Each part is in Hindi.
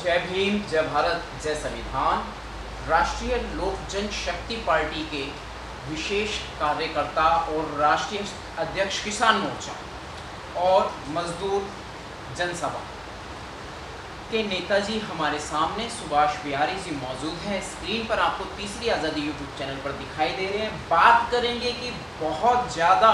जय भीम, जय भारत, जय संविधान। राष्ट्रीय लोक जनशक्ति पार्टी के विशेष कार्यकर्ता और राष्ट्रीय अध्यक्ष किसान मोर्चा और मजदूर जनसभा के नेताजी हमारे सामने सुभाष बिहारी जी मौजूद हैं। स्क्रीन पर आपको तीसरी आज़ादी यूट्यूब चैनल पर दिखाई दे रहे हैं। बात करेंगे कि बहुत ज़्यादा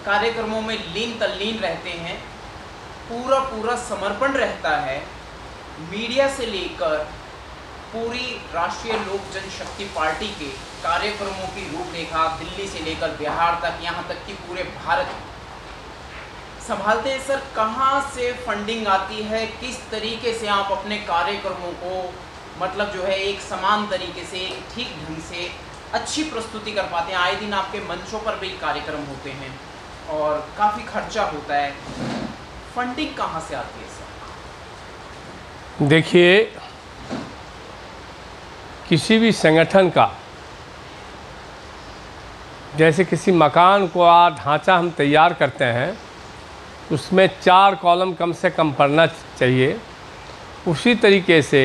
कार्यक्रमों में लीन तल्लीन रहते हैं, पूरा समर्पण रहता है। मीडिया से लेकर पूरी राष्ट्रीय लोक जनशक्ति पार्टी के कार्यक्रमों की रूपरेखा दिल्ली से लेकर बिहार तक, यहाँ तक कि पूरे भारत संभालते हैं। सर, कहाँ से फंडिंग आती है? किस तरीके से आप अपने कार्यक्रमों को मतलब जो है एक समान तरीके से, ठीक ढंग से अच्छी प्रस्तुति कर पाते हैं? आए दिन आपके मंचों पर भी कार्यक्रम होते हैं और काफ़ी खर्चा होता है, फंडिंग कहाँ से आती है सर? देखिए, किसी भी संगठन का जैसे किसी मकान को ढांचा हम तैयार करते हैं, उसमें 4 कॉलम कम से कम पड़ना चाहिए। उसी तरीके से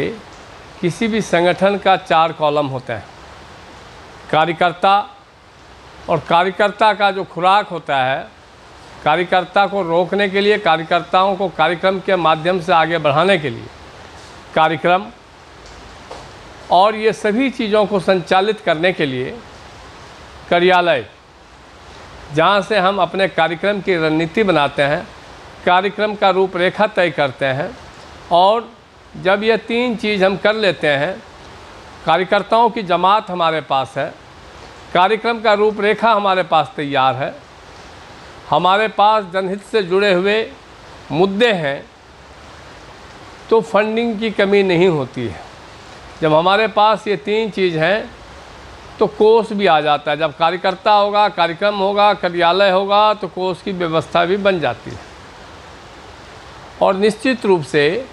किसी भी संगठन का 4 कॉलम होते हैं। कार्यकर्ता, और कार्यकर्ता का जो खुराक होता है, कार्यकर्ता को रोकने के लिए, कार्यकर्ताओं को कार्यक्रम के माध्यम से आगे बढ़ाने के लिए कार्यक्रम, और ये सभी चीज़ों को संचालित करने के लिए कार्यालय, जहाँ से हम अपने कार्यक्रम की रणनीति बनाते हैं, कार्यक्रम का रूपरेखा तय करते हैं। और जब ये 3 चीज़ हम कर लेते हैं, कार्यकर्ताओं की जमात हमारे पास है, कार्यक्रम का रूपरेखा हमारे पास तैयार है, हमारे पास जनहित से जुड़े हुए मुद्दे हैं, तो फंडिंग की कमी नहीं होती है। जब हमारे पास ये 3 चीज़ हैं तो कोष भी आ जाता है। जब कार्यकर्ता होगा, कार्यक्रम होगा, कार्यालय होगा, तो कोष की व्यवस्था भी बन जाती है। और निश्चित रूप से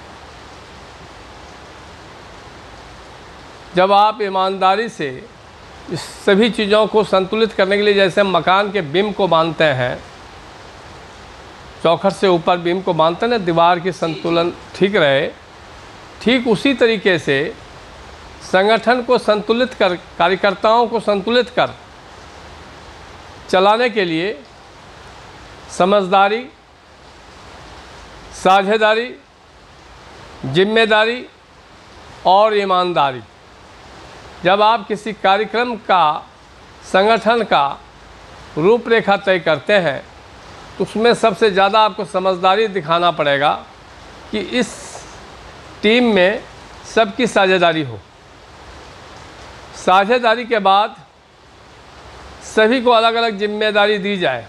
जब आप ईमानदारी से इस सभी चीज़ों को संतुलित करने के लिए, जैसे हम मकान के बीम को बांधते हैं, चौखट से ऊपर बीम को बांधते हैं ना, दीवार की संतुलन ठीक रहे, ठीक उसी तरीके से संगठन को संतुलित कर, कार्यकर्ताओं को संतुलित कर चलाने के लिए समझदारी, साझेदारी, जिम्मेदारी और ईमानदारी। जब आप किसी कार्यक्रम का, संगठन का रूपरेखा तय करते हैं, तो उसमें सबसे ज़्यादा आपको समझदारी दिखाना पड़ेगा कि इस टीम में सबकी साझेदारी हो। साझेदारी के बाद सभी को अलग अलग जिम्मेदारी दी जाए,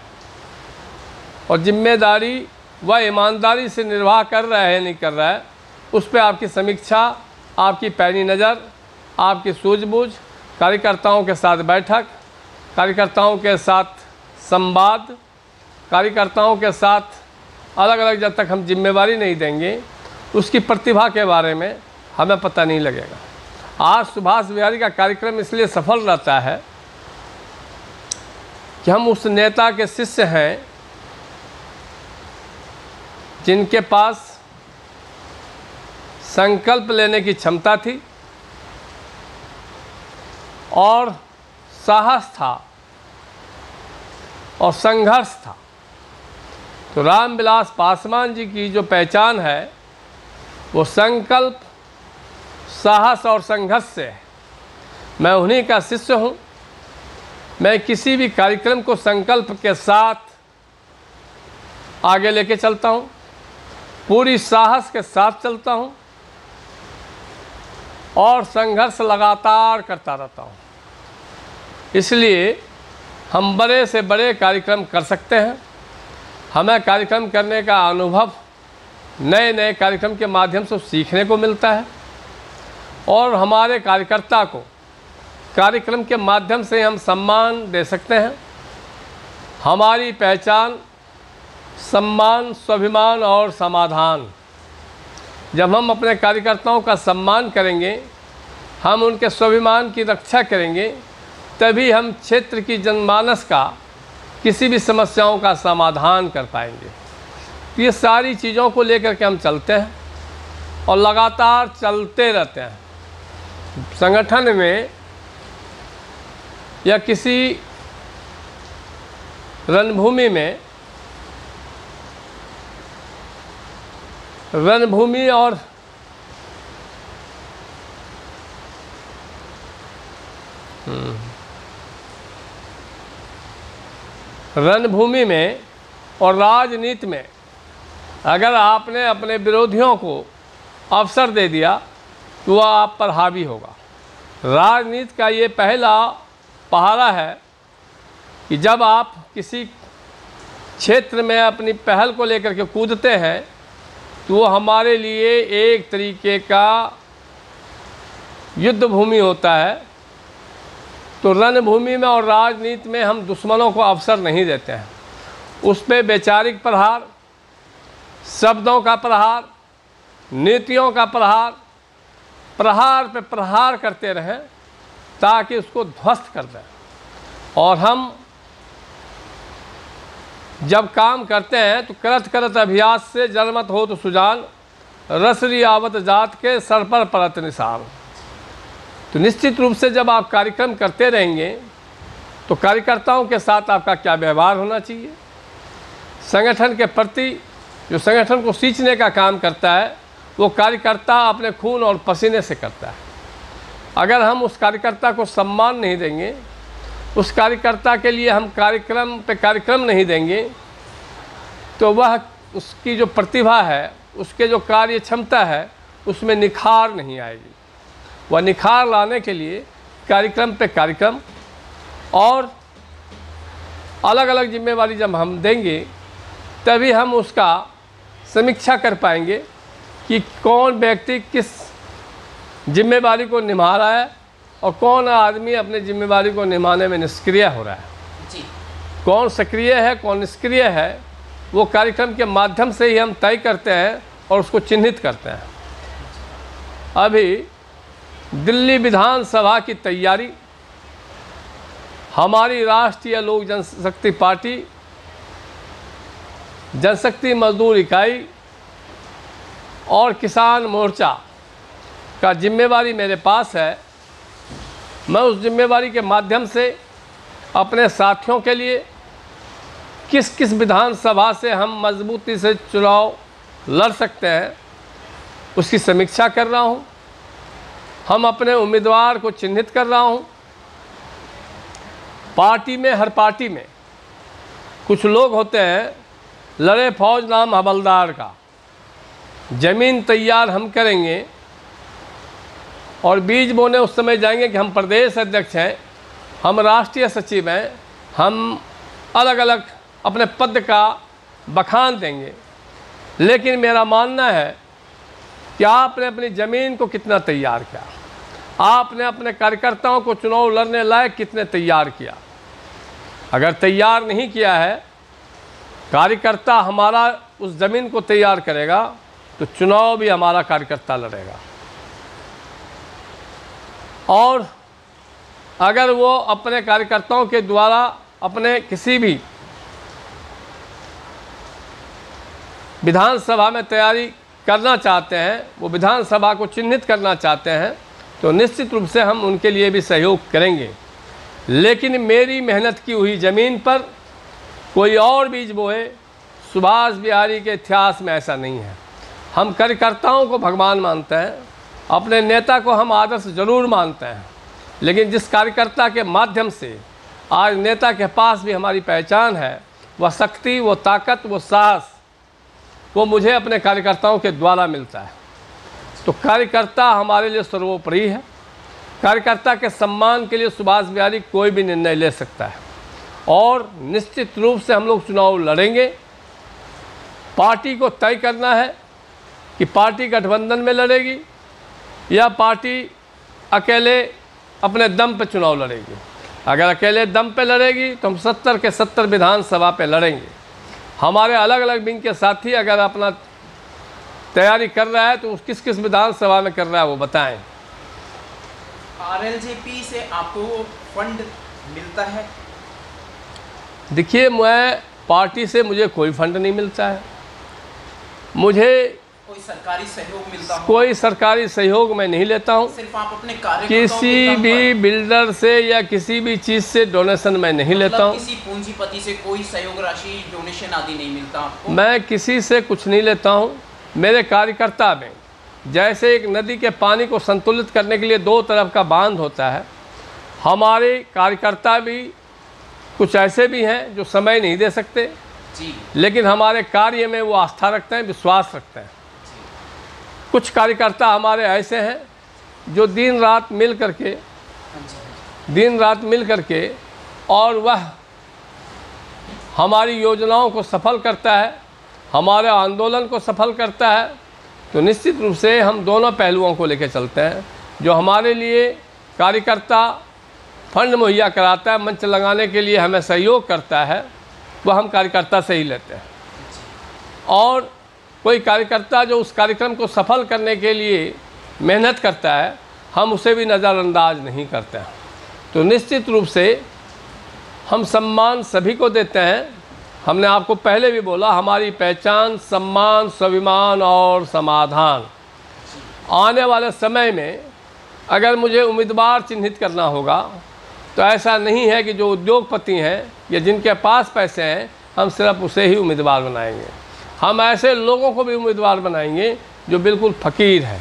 और जिम्मेदारी वह ईमानदारी से निर्वाह कर रहा है नहीं कर रहा है, उस पर आपकी समीक्षा, आपकी पैनी नज़र, आपकी सूझबूझ, कार्यकर्ताओं के साथ बैठक, कार्यकर्ताओं के साथ संवाद, कार्यकर्ताओं के साथ अलग अलग, जब तक हम जिम्मेवारी नहीं देंगे, उसकी प्रतिभा के बारे में हमें पता नहीं लगेगा। आज सुभाष बिहारी का कार्यक्रम इसलिए सफल रहता है कि हम उस नेता के शिष्य हैं जिनके पास संकल्प लेने की क्षमता थी और साहस था और संघर्ष था। तो रामविलास पासवान जी की जो पहचान है, वो संकल्प, साहस और संघर्ष से है। मैं उन्हीं का शिष्य हूँ। मैं किसी भी कार्यक्रम को संकल्प के साथ आगे लेके चलता हूँ, पूरी साहस के साथ चलता हूँ और संघर्ष लगातार करता रहता हूँ। इसलिए हम बड़े से बड़े कार्यक्रम कर सकते हैं। हमें कार्यक्रम करने का अनुभव नए नए कार्यक्रम के माध्यम से सीखने को मिलता है, और हमारे कार्यकर्ता को कार्यक्रम के माध्यम से हम सम्मान दे सकते हैं। हमारी पहचान सम्मान, स्वाभिमान और समाधान। जब हम अपने कार्यकर्ताओं का सम्मान करेंगे, हम उनके स्वाभिमान की रक्षा करेंगे, तभी हम क्षेत्र की जनमानस का किसी भी समस्याओं का समाधान कर पाएंगे। तो ये सारी चीज़ों को लेकर के हम चलते हैं और लगातार चलते रहते हैं। संगठन में या किसी रणभूमि में, रणभूमि और रणभूमि में और राजनीति में अगर आपने अपने विरोधियों को अवसर दे दिया तो वह आप पर हावी होगा। राजनीति का ये पहला पहरा है कि जब आप किसी क्षेत्र में अपनी पहल को लेकर के कूदते हैं तो वो हमारे लिए एक तरीके का युद्ध भूमि होता है। तो रणभूमि में और राजनीति में हम दुश्मनों को अवसर नहीं देते हैं। उस पर वैचारिक प्रहार, शब्दों का प्रहार, नीतियों का प्रहार, प्रहार पे प्रहार करते रहें ताकि उसको ध्वस्त कर दें। और हम जब काम करते हैं तो करत करत अभ्यास से जनमत हो तो सुजान, रसरी आवत जात के सर पर परत निशान। तो निश्चित रूप से जब आप कार्यक्रम करते रहेंगे तो कार्यकर्ताओं के साथ आपका क्या व्यवहार होना चाहिए, संगठन के प्रति जो संगठन को सींचने का काम करता है वो कार्यकर्ता अपने खून और पसीने से करता है। अगर हम उस कार्यकर्ता को सम्मान नहीं देंगे, उस कार्यकर्ता के लिए हम कार्यक्रम पे कार्यक्रम नहीं देंगे, तो वह उसकी जो प्रतिभा है, उसके जो कार्य क्षमता है, उसमें निखार नहीं आएगी। वह निखार लाने के लिए कार्यक्रम पे कार्यक्रम और अलग अलग जिम्मेवारी जब हम देंगे तभी हम उसका समीक्षा कर पाएंगे कि कौन व्यक्ति किस जिम्मेवारी को निभा रहा है और कौन आदमी अपने जिम्मेवारी को निभाने में निष्क्रिय हो रहा है जी। कौन सक्रिय है, कौन निष्क्रिय है, वो कार्यक्रम के माध्यम से ही हम तय करते हैं और उसको चिन्हित करते हैं। अभी दिल्ली विधानसभा की तैयारी हमारी राष्ट्रीय लोक जनशक्ति पार्टी, जनशक्ति मजदूर इकाई और किसान मोर्चा का जिम्मेवारी मेरे पास है। मैं उस जिम्मेवारी के माध्यम से अपने साथियों के लिए किस किस विधानसभा से हम मजबूती से चुनाव लड़ सकते हैं उसकी समीक्षा कर रहा हूं। हम अपने उम्मीदवार को चिन्हित कर रहा हूं। पार्टी में, हर पार्टी में कुछ लोग होते हैं, लड़े फौज नाम हवलदार का, ज़मीन तैयार हम करेंगे और बीज बोने उस समय जाएंगे कि हम प्रदेश अध्यक्ष हैं, हम राष्ट्रीय सचिव हैं, हम अलग अलग अपने पद का बखान देंगे। लेकिन मेरा मानना है कि आपने अपनी ज़मीन को कितना तैयार किया, आपने अपने कार्यकर्ताओं को चुनाव लड़ने लायक कितने तैयार किया। अगर तैयार नहीं किया है, कार्यकर्ता हमारा उस ज़मीन को तैयार करेगा तो चुनाव भी हमारा कार्यकर्ता लड़ेगा। और अगर वो अपने कार्यकर्ताओं के द्वारा अपने किसी भी विधानसभा में तैयारी करना चाहते हैं, वो विधानसभा को चिन्हित करना चाहते हैं, तो निश्चित रूप से हम उनके लिए भी सहयोग करेंगे। लेकिन मेरी मेहनत की हुई ज़मीन पर कोई और बीज बोए, सुभाष बिहारी के इतिहास में ऐसा नहीं है। हम कार्यकर्ताओं को भगवान मानते हैं, अपने नेता को हम आदर्श जरूर मानते हैं, लेकिन जिस कार्यकर्ता के माध्यम से आज नेता के पास भी हमारी पहचान है, वह शक्ति, वो ताकत, वो साहस, वो मुझे अपने कार्यकर्ताओं के द्वारा मिलता है। तो कार्यकर्ता हमारे लिए सर्वोपरि है। कार्यकर्ता के सम्मान के लिए सुभाष बिहारी कोई भी निर्णय ले सकता है और निश्चित रूप से हम लोग चुनाव लड़ेंगे। पार्टी को तय करना है कि पार्टी गठबंधन में लड़ेगी या पार्टी अकेले अपने दम पे चुनाव लड़ेगी। अगर अकेले दम पे लड़ेगी तो हम 70 के 70 विधानसभा पे लड़ेंगे। हमारे अलग अलग विंग के साथी अगर अपना तैयारी कर रहा है तो किस किस विधानसभा में कर रहा है वो बताएं। आरएलजेपी से आपको फंड मिलता है? देखिए, मैं पार्टी से मुझे कोई फंड नहीं मिलता है। मुझे कोई सरकारी सहयोग मिलता हो? कोई सरकारी सहयोग मैं नहीं लेता हूँ। सिर्फ आप अपने कार्यकर्ताओं किसी के दम भी पर? बिल्डर से या किसी भी चीज़ से डोनेशन मैं नहीं लेता हूँ। किसी पूंजीपति से कोई सहयोग राशि, डोनेशन आदि नहीं मिलता आपको? मैं किसी से कुछ नहीं लेता हूँ। मेरे कार्यकर्ता में जैसे एक नदी के पानी को संतुलित करने के लिए दो तरफ का बांध होता है, हमारे कार्यकर्ता भी कुछ ऐसे भी हैं जो समय नहीं दे सकते जी। लेकिन हमारे कार्य में वो आस्था रखते हैं, विश्वास रखते हैं। कुछ कार्यकर्ता हमारे ऐसे हैं जो दिन रात मिल करके और वह हमारी योजनाओं को सफल करता है, हमारे आंदोलन को सफल करता है। तो निश्चित रूप से हम दोनों पहलुओं को लेकर चलते हैं। जो हमारे लिए कार्यकर्ता फंड मुहैया कराता है, मंच लगाने के लिए हमें सहयोग करता है, वह हम कार्यकर्ता से ही लेते हैं। और कोई कार्यकर्ता जो उस कार्यक्रम को सफल करने के लिए मेहनत करता है, हम उसे भी नज़रअंदाज नहीं करते हैं। तो निश्चित रूप से हम सम्मान सभी को देते हैं। हमने आपको पहले भी बोला, हमारी पहचान सम्मान, स्वाभिमान और समाधान। आने वाले समय में अगर मुझे उम्मीदवार चिन्हित करना होगा तो ऐसा नहीं है कि जो उद्योगपति हैं या जिनके पास पैसे हैं हम सिर्फ उसे ही उम्मीदवार बनाएंगे। हम ऐसे लोगों को भी उम्मीदवार बनाएंगे जो बिल्कुल फ़कीर है।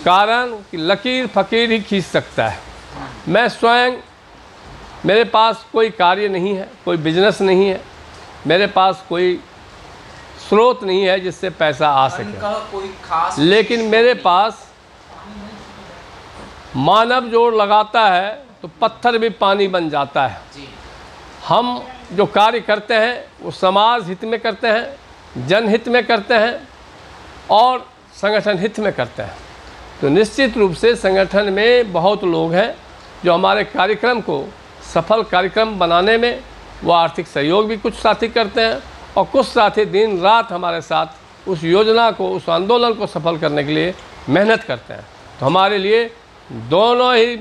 कारण कि लकीर फ़कीर ही खींच सकता है। मैं स्वयं, मेरे पास कोई कार्य नहीं है, कोई बिजनेस नहीं है, मेरे पास कोई स्रोत नहीं है जिससे पैसा आ सके, कोई खास, लेकिन मेरे पास मानव जोड़ लगाता है तो पत्थर भी पानी बन जाता है। हम जो कार्य करते हैं वो समाज हित में करते हैं, जनहित में करते हैं और संगठन हित में करते हैं। तो निश्चित रूप से संगठन में बहुत लोग हैं जो हमारे कार्यक्रम को सफल कार्यक्रम बनाने में वो आर्थिक सहयोग भी कुछ साथी करते हैं और कुछ साथी दिन रात हमारे साथ उस योजना को, उस आंदोलन को सफल करने के लिए मेहनत करते हैं। तो हमारे लिए दोनों ही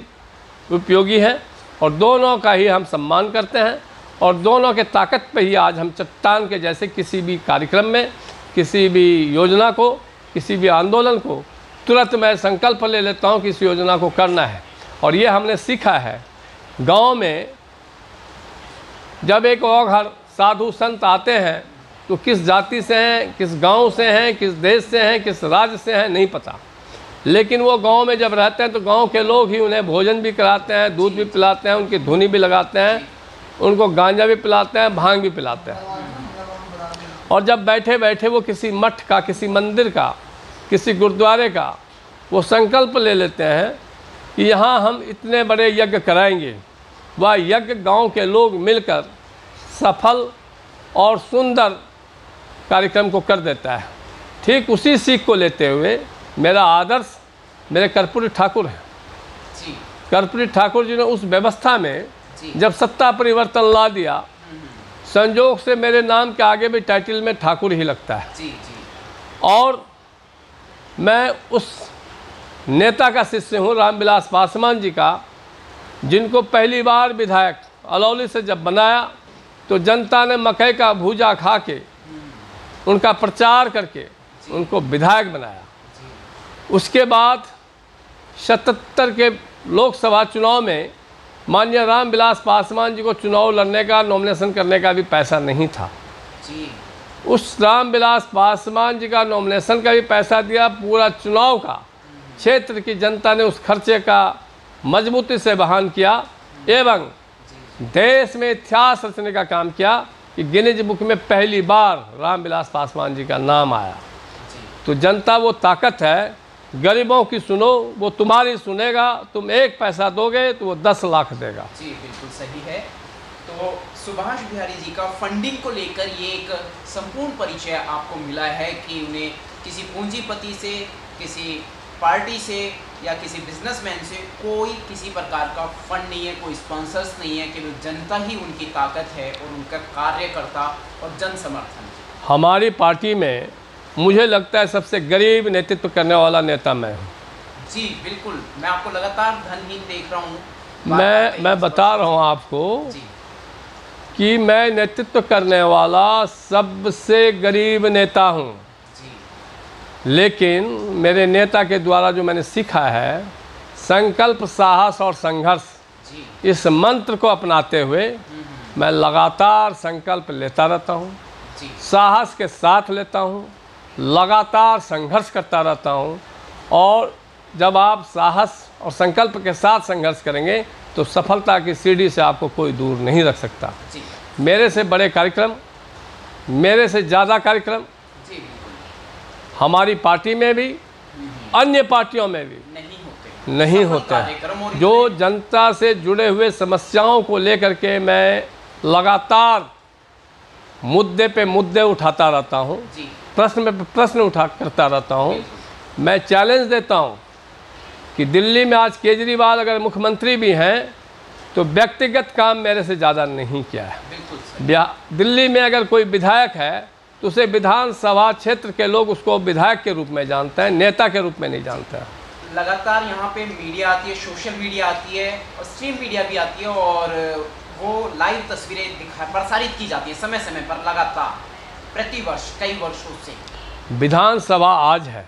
उपयोगी हैं और दोनों का ही हम सम्मान करते हैं और दोनों के ताकत पे ही आज हम चट्टान के जैसे किसी भी कार्यक्रम में, किसी भी योजना को, किसी भी आंदोलन को तुरंत मैं संकल्प ले लेता हूँ कि इस योजना को करना है। और ये हमने सीखा है। गांव में जब एक और घर साधु संत आते हैं तो किस जाति से हैं, किस गांव से हैं, किस देश से हैं, किस राज्य से हैं, नहीं पता। लेकिन वो गांव में जब रहते हैं तो गांव के लोग ही उन्हें भोजन भी कराते हैं, दूध भी पिलाते हैं, उनकी धुनी भी लगाते हैं, उनको गांजा भी पिलाते हैं, भांग भी पिलाते हैं। और जब बैठे बैठे वो किसी मठ का, किसी मंदिर का, किसी गुरुद्वारे का वो संकल्प ले लेते हैं कि यहाँ हम इतने बड़े यज्ञ कराएंगे, वह यज्ञ गांव के लोग मिलकर सफल और सुंदर कार्यक्रम को कर देता है। ठीक उसी सीख को लेते हुए मेरा आदर्श मेरे कर्पूरी ठाकुर हैं। कर्पूरी ठाकुर जी ने उस व्यवस्था में जब सत्ता परिवर्तन ला दिया, संजोग से मेरे नाम के आगे भी टाइटल में ठाकुर ही लगता है। और मैं उस नेता का शिष्य हूँ, रामविलास पासवान जी का, जिनको पहली बार विधायक अलौली से जब बनाया तो जनता ने मकई का भूजा खा के उनका प्रचार करके उनको विधायक बनाया। उसके बाद 77 के लोकसभा चुनाव में माननीय रामविलास पासवान जी को चुनाव लड़ने का, नॉमिनेशन करने का भी पैसा नहीं था। उस रामविलास पासवान जी का नॉमिनेशन का भी पैसा दिया, पूरा चुनाव का क्षेत्र की जनता ने उस खर्चे का मजबूती से वहन किया एवं देश में इतिहास रचने का काम किया कि गिनीज बुक में पहली बार रामविलास पासवान जी का नाम आया। तो जनता वो ताकत है, गरीबों की सुनो, वो तुम्हारी सुनेगा। तुम 1 पैसा दोगे तो वो 10 लाख देगा। जी बिल्कुल सही है। तो सुभाष बिहारी जी का फंडिंग को लेकर ये एक संपूर्ण परिचय आपको मिला है कि उन्हें किसी पूंजीपति से, किसी पार्टी से या किसी बिजनेसमैन से कोई किसी प्रकार का फंड नहीं है, कोई स्पॉन्सर्स नहीं है, केवल जनता ही उनकी ताकत है और उनका कार्यकर्ता और जन समर्थन। हमारी पार्टी में मुझे लगता है सबसे गरीब नेतृत्व करने वाला नेता मैं हूँ। जी बिल्कुल, मैं आपको लगातार धनहीन देख रहा हूँ। मैं बता रहा हूँ आपको कि मैं नेतृत्व करने वाला सबसे गरीब नेता हूँ। लेकिन मेरे नेता के द्वारा जो मैंने सीखा है, संकल्प, साहस और संघर्ष, जी। इस मंत्र को अपनाते हुए मैं लगातार संकल्प लेता रहता हूँ, जी। साहस के साथ लेता हूँ, लगातार संघर्ष करता रहता हूँ। और जब आप साहस और संकल्प के साथ संघर्ष करेंगे तो सफलता की सीढ़ी से आपको कोई दूर नहीं रख सकता। जी। मेरे से बड़े कार्यक्रम, मेरे से ज़्यादा कार्यक्रम जी। हमारी पार्टी में भी, अन्य पार्टियों में भी नहीं होते हैं। जो जनता से जुड़े हुए समस्याओं को लेकर के मैं लगातार मुद्दे पे मुद्दे उठाता रहता हूँ, प्रश्न पे प्रश्न करता रहता हूँ। मैं चैलेंज देता हूँ कि दिल्ली में आज केजरीवाल अगर मुख्यमंत्री भी हैं तो व्यक्तिगत काम मेरे से ज़्यादा नहीं किया है। दिल्ली में अगर कोई विधायक है तो उसे विधानसभा क्षेत्र के लोग उसको विधायक के रूप में जानते हैं, नेता के रूप में नहीं जानते हैं। लगातार यहाँ पे मीडिया आती है, सोशल मीडिया आती है और स्ट्रीम मीडिया भी आती है और वो लाइव तस्वीरें प्रसारित की जाती है समय समय पर, लगातार प्रतिवर्ष कई वर्षों से। विधानसभा आज है,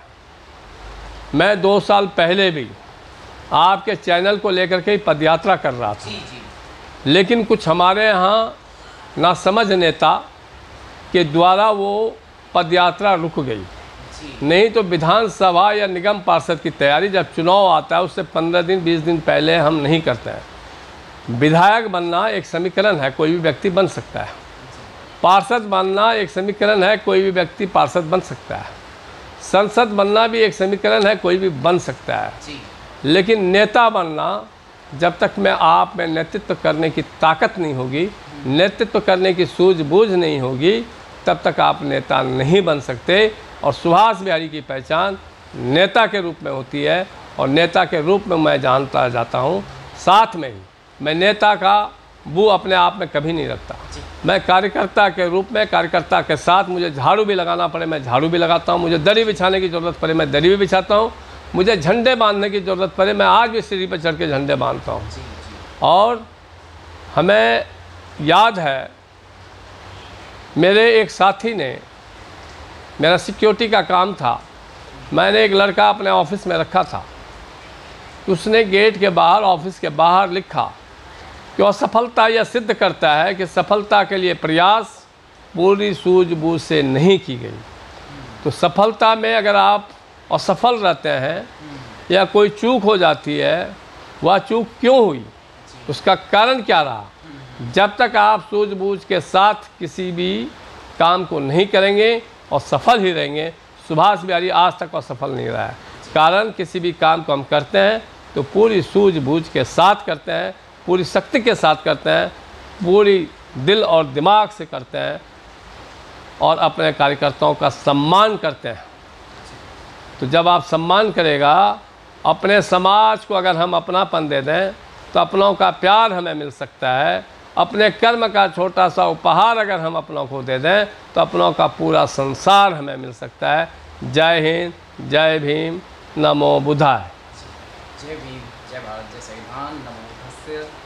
मैं 2 साल पहले भी आपके चैनल को लेकर के ही पदयात्रा कर रहा था। जी। लेकिन कुछ हमारे यहाँ नासमझ नेता के द्वारा वो पदयात्रा रुक गई। नहीं तो विधानसभा या निगम पार्षद की तैयारी जब चुनाव आता है उससे 15 दिन 20 दिन पहले हम नहीं करते हैं। विधायक बनना एक समीकरण है, कोई भी व्यक्ति बन सकता है। पार्षद बनना एक समीकरण है, कोई भी व्यक्ति पार्षद बन सकता है। संसद बनना भी एक समीकरण है, कोई भी बन सकता है। लेकिन नेता बनना, जब तक मैं आप में नेतृत्व करने की ताकत नहीं होगी, नेतृत्व करने की सूझबूझ नहीं होगी, तब तक आप नेता नहीं बन सकते। और सुभाष बिहारी की पहचान नेता के रूप में होती है और नेता के रूप में मैं जानता जाता हूँ। साथ में ही मैं नेता का बू अपने आप में कभी नहीं रखता। मैं कार्यकर्ता के रूप में, कार्यकर्ता के साथ मुझे झाड़ू भी लगाना पड़े मैं झाड़ू भी लगाता हूँ, मुझे दरी बिछाने की ज़रूरत पड़े मैं दरी भी बिछाता हूँ, मुझे झंडे बांधने की ज़रूरत पड़े मैं आज भी सीढ़ी पर चढ़ के झंडे बांधता हूँ। और हमें याद है, मेरे एक साथी ने, मेरा सिक्योरिटी का काम था, मैंने एक लड़का अपने ऑफिस में रखा था, उसने गेट के बाहर, ऑफिस के बाहर लिखा कि असफलता यह सिद्ध करता है कि सफलता के लिए प्रयास पूरी सूझबूझ से नहीं की गई। तो सफलता में अगर आप असफल रहते हैं या कोई चूक हो जाती है, वह चूक क्यों हुई, उसका कारण क्या रहा, जब तक आप सूझबूझ के साथ किसी भी काम को नहीं करेंगे और सफल ही रहेंगे। सुभाष बिहारी आज तक असफल नहीं रहा है। कारण किसी भी काम को हम करते हैं तो पूरी सूझबूझ के साथ करते हैं, पूरी शक्ति के साथ करते हैं, पूरी दिल और दिमाग से करते हैं और अपने कार्यकर्ताओं का सम्मान करते हैं। तो जब आप सम्मान करेगा, अपने समाज को अगर हम अपनापन दे दें तो अपनों का प्यार हमें मिल सकता है। अपने कर्म का छोटा सा उपहार अगर हम अपनों को दे दें तो अपनों का पूरा संसार हमें मिल सकता है। जय हिंद, जय भीम, नमो बुद्धाय। जय भीम, जय भारत, जय संविधान, नमो बुद्धाय।